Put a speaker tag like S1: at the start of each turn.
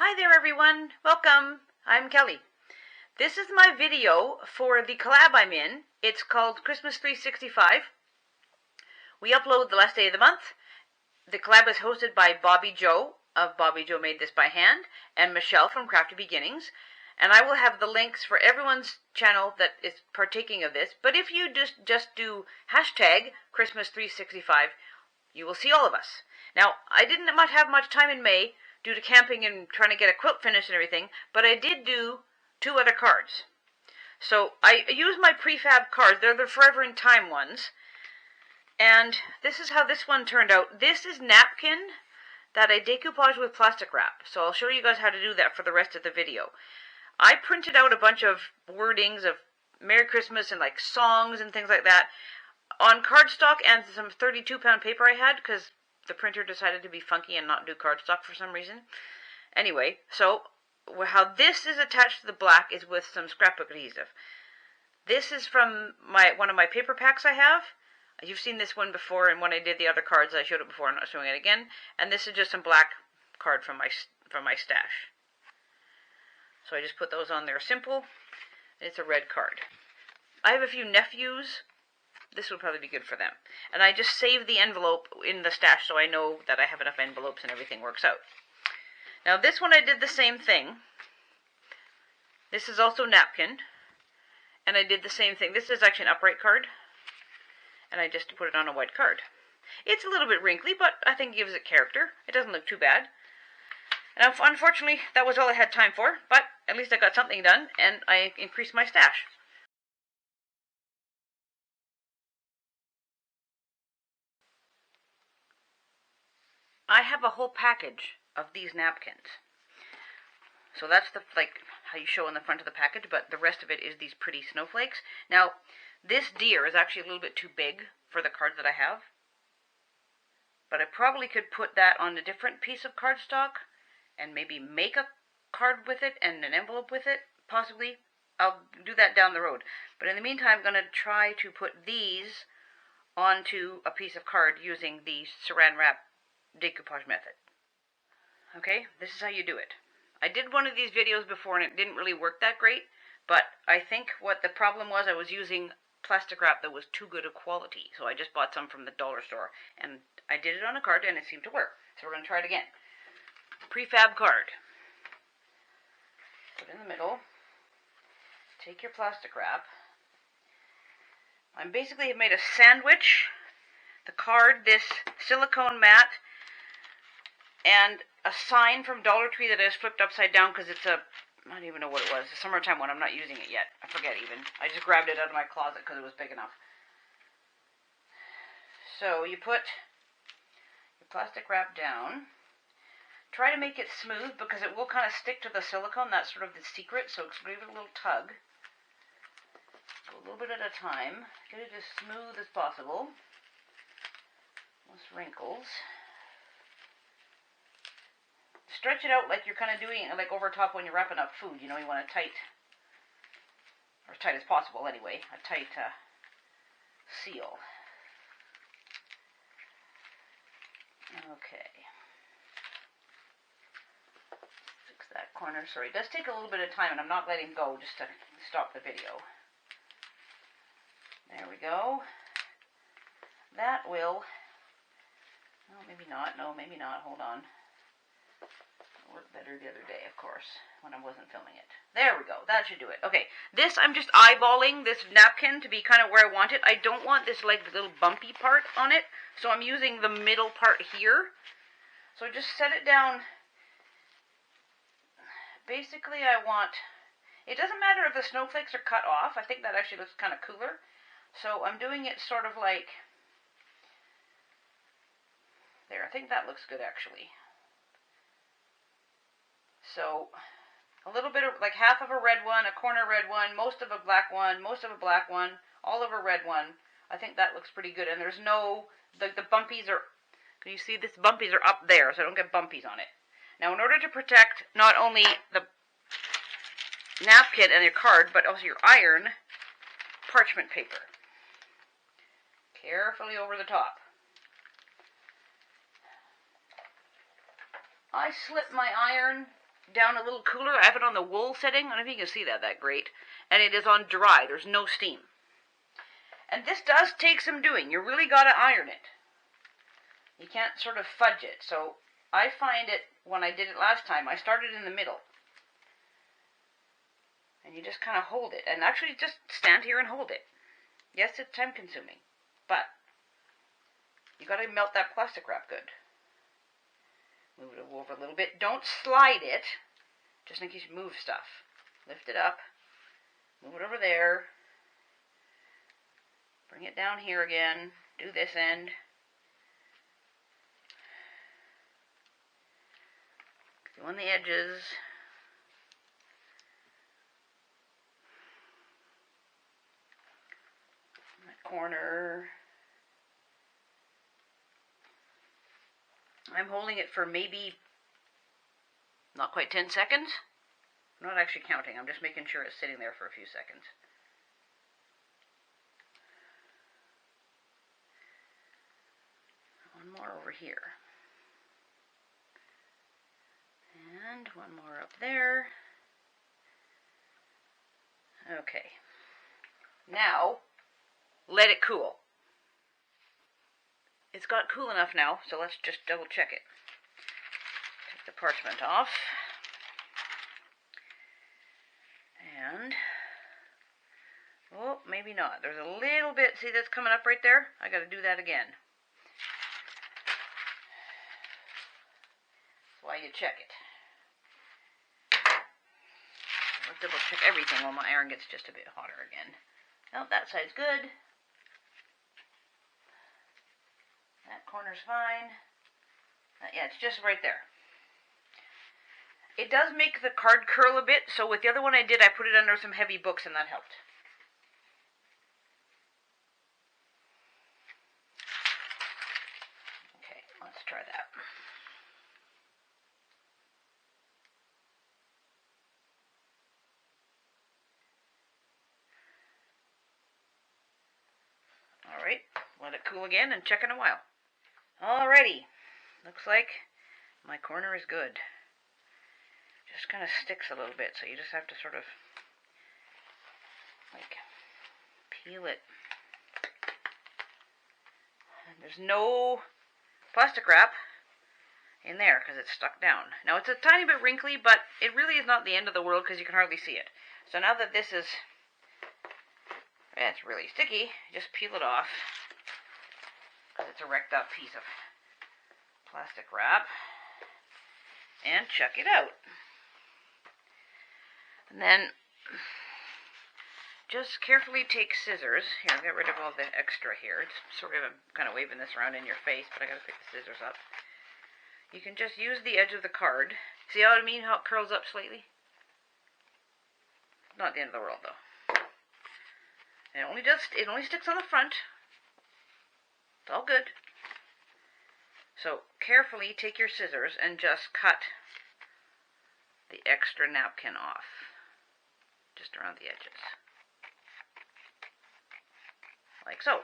S1: Hi there everyone, welcome. I'm Kelly. This is my video for the collab I'm in. It's called Christmas 365. We upload the last day of the month. The collab is hosted by Bobby Joe of Bobby Joe Made This by Hand and Michelle from Crafty Beginnings. And I will have the links for everyone's channel that is partaking of this. But if you just do hashtag Christmas 365, you will see all of us. Now, I didn't have much time in May due to camping and trying to get a quilt finished and everything, but I did do 2 other cards. So I use my prefab cards. They're the Forever in Time ones. And this is how this one turned out. This is napkin that I decoupage with plastic wrap. So I'll show you guys how to do that for the rest of the video. I printed out a bunch of wordings of Merry Christmas and like songs and things like that on cardstock and some 32-pound paper I had because the printer decided to be funky and not do cardstock for some reason. Anyway, so how this is attached to the black is with some scrapbook adhesive. This is from one of my paper packs I have. You've seen this one before, and when I did the other cards, I showed it before. I'm not showing it again. And this is just some black card from my stash. So I just put those on there simple. It's a red card. I have a few nephews. This would probably be good for them. And I just save the envelope in the stash so I know that I have enough envelopes and everything works out. Now this one I did the same thing. This is also napkin. And I did the same thing. This is actually an upright card. And I just put it on a white card. It's a little bit wrinkly, but I think it gives it character. It doesn't look too bad. And unfortunately, that was all I had time for. But at least I got something done, and I increased my stash. I have a whole package of these napkins. So that's like how you show on the front of the package, but the rest of it is these pretty snowflakes. Now, this deer is actually a little bit too big for the card that I have. But I probably could put that on a different piece of cardstock and maybe make a card with it and an envelope with it, possibly. I'll do that down the road. But in the meantime, I'm going to try to put these onto a piece of card using the saran wrap decoupage method. Okay, this is how you do it. I did one of these videos before and it didn't really work that great, but I think what the problem was, I was using plastic wrap that was too good of quality, so I just bought some from the dollar store, and I did it on a card and it seemed to work. So we're going to try it again. Prefab card. Put in the middle. Take your plastic wrap. I basically have made a sandwich. The card, this silicone mat, and a sign from Dollar Tree that is flipped upside down because it's I don't even know what it was. The summertime one. I'm not using it yet. I forget even. I just grabbed it out of my closet because it was big enough. So you put your plastic wrap down. Try to make it smooth because it will kind of stick to the silicone. That's sort of the secret. So give it a little tug. Go a little bit at a time. Get it as smooth as possible. Less wrinkles. Stretch it out like you're kind of doing it like over top when you're wrapping up food. You know, you want it tight, or as tight as possible anyway. A tight seal. Okay. Fix that corner. Sorry, it does take a little bit of time, and I'm not letting go just to stop the video. There we go. That will... Oh, maybe not. No, maybe not. Hold on. Worked better the other day, of course, when I wasn't filming it. There we go. That should do it. Okay, this I'm just eyeballing this napkin to be kind of where I want it. I don't want this like little bumpy part on it, so I'm using the middle part here. So just set it down. Basically, I want... It doesn't matter if the snowflakes are cut off. I think that actually looks kind of cooler. So I'm doing it sort of like... There, I think that looks good actually. So, a little bit of, like half of a red one, a corner red one, most of a black one, most of a black one, all of a red one. I think that looks pretty good. And there's no, the bumpies are, can you see this? Bumpies are up there, so I don't get bumpies on it. Now, in order to protect not only the napkin and your card, but also your iron, parchment paper. Carefully over the top. I slip my iron down a little cooler. I have it on the wool setting. I don't know if you can see that great. And it is on dry. There's no steam. And this does take some doing. You really got to iron it. You can't sort of fudge it. So I find it, when I did it last time, I started in the middle. And you just kind of hold it. And actually just stand here and hold it. Yes, it's time consuming. But you got to melt that plastic wrap good. Move it over a little bit. Don't slide it, just in case you move stuff. Lift it up. Move it over there. Bring it down here again. Do this end. Do on the edges. That corner. I'm holding it for maybe not quite 10 seconds. I'm not actually counting. I'm just making sure it's sitting there for a few seconds. One more over here. And one more up there. Okay. Now, let it cool. It's got cool enough now, so let's just double check it. Take the parchment off. And, oh, maybe not. There's a little bit, see that's coming up right there? I got to do that again. That's why you check it. Let's double check everything while my iron gets just a bit hotter again. Oh, that side's good. That corner's fine. Yeah, it's just right there. It does make the card curl a bit, so with the other one I did, I put it under some heavy books and that helped. Okay, let's try that. Alright, let it cool again and check in a while. Alrighty, looks like my corner is good. Just kind of sticks a little bit, so you just have to sort of like peel it. And there's no plastic wrap in there because it's stuck down. Now it's a tiny bit wrinkly, but it really is not the end of the world because you can hardly see it. So now that this is, it's really sticky, just peel it off. It's a wrecked up piece of plastic wrap, and chuck it out. And then just carefully take scissors. Here, get rid of all the extra here. It's sort of, I'm kind of waving this around in your face, but I gotta pick the scissors up. You can just use the edge of the card. See how I mean, how it curls up slightly? Not the end of the world though. It only sticks on the front. It's all good. So carefully take your scissors and just cut the extra napkin off, just around the edges, like so.